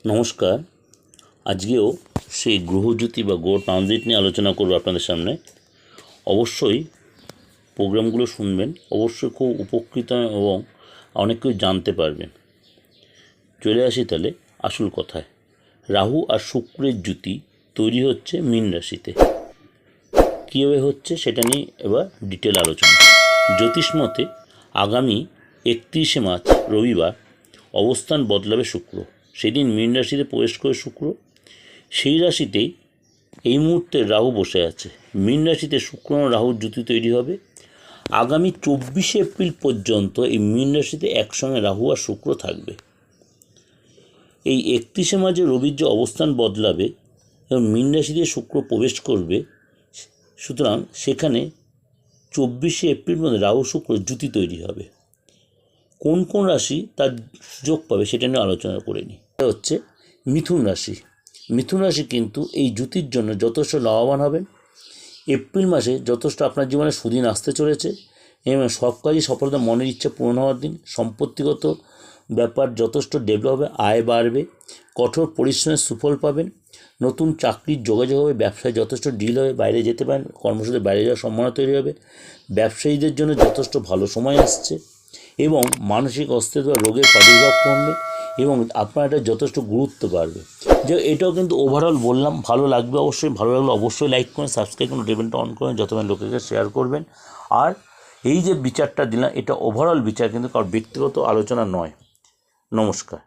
নমস্কার। আজকেও সেই গ্রহজ্যোতি বা গ্রহ ট্রানজিট নিয়ে আলোচনা করব আপনাদের সামনে। অবশ্যই প্রোগ্রামগুলো শুনবেন, অবশ্যই খুব উপকৃত এবং অনেক কিছু জানতে পারবেন। চলে আসি তাহলে আসল কথায়। রাহু আর শুক্রের জুতি তৈরি হচ্ছে মীন রাশিতে। কীভাবে হচ্ছে সেটা নিয়ে এবার ডিটেল আলোচনা। জ্যোতিষমতে আগামী 31শে মার্চ রবিবার অবস্থান বদলাবে শুক্র। সেদিন মীন রাশিতে প্রবেশ করে শুক্র, সেই রাশিতেই এই মুহূর্তে রাহু বসে আছে। মীন রাশিতে শুক্র ও রাহুর জুতি তৈরি হবে। আগামী 24শে এপ্রিল পর্যন্ত এই মীন রাশিতে একসঙ্গে রাহু আর শুক্র থাকবে। এই 31শে মার্চে রবির যে অবস্থান বদলাবে এবং মীন রাশিতে শুক্র প্রবেশ করবে, সুতরাং সেখানে 24শে এপ্রিল মধ্যে রাহু শুক্র জুতি তৈরি হবে। কোন কোন রাশি তার সুযোগ পাবে সেটা নিয়ে আলোচনা করে নিই। এটা হচ্ছে মিথুন রাশি। মিথুন রাশি কিন্তু এই জুতির জন্য যথেষ্ট লাভবান হবেন। এপ্রিল মাসে যথেষ্ট আপনার জীবনে সুদিন আসতে চলেছে এবং সব কাজই সফলতা, মনের ইচ্ছা পূরণ হওয়ার দিন। সম্পত্তিগত ব্যাপার যথেষ্ট ডেভেলপ হবে, আয় বাড়বে, কঠোর পরিশ্রমের সুফল পাবেন, নতুন চাকরির যোগাযোগ হবে, ব্যবসায় যথেষ্ট ডিল হবে, বাইরে যেতে পারেন, কর্মসূত্রে বাইরে যাওয়ার সম্ভাবনা তৈরি হবে। ব্যবসায়ীদের জন্য যথেষ্ট ভালো সময় আসছে এবং মানসিক অস্থিরতা, রোগের প্রাদুর্ভাব কমবে এবং আপনার এটা যথেষ্ট গুরুত্ব বাড়বে। যে এটাও কিন্তু ওভারঅল বললাম, ভালো লাগবে অবশ্যই। ভালো লাগলে অবশ্যই লাইক করুন, সাবস্ক্রাইব করুন, নোটিফিকেশনটা অন করুন, যতক্ষণ লোকেকে শেয়ার করবেন। আর এই যে বিচারটা দিলাম, এটা ওভারঅল বিচার, কিন্তু কারোর ব্যক্তিগত আলোচনা নয়। নমস্কার।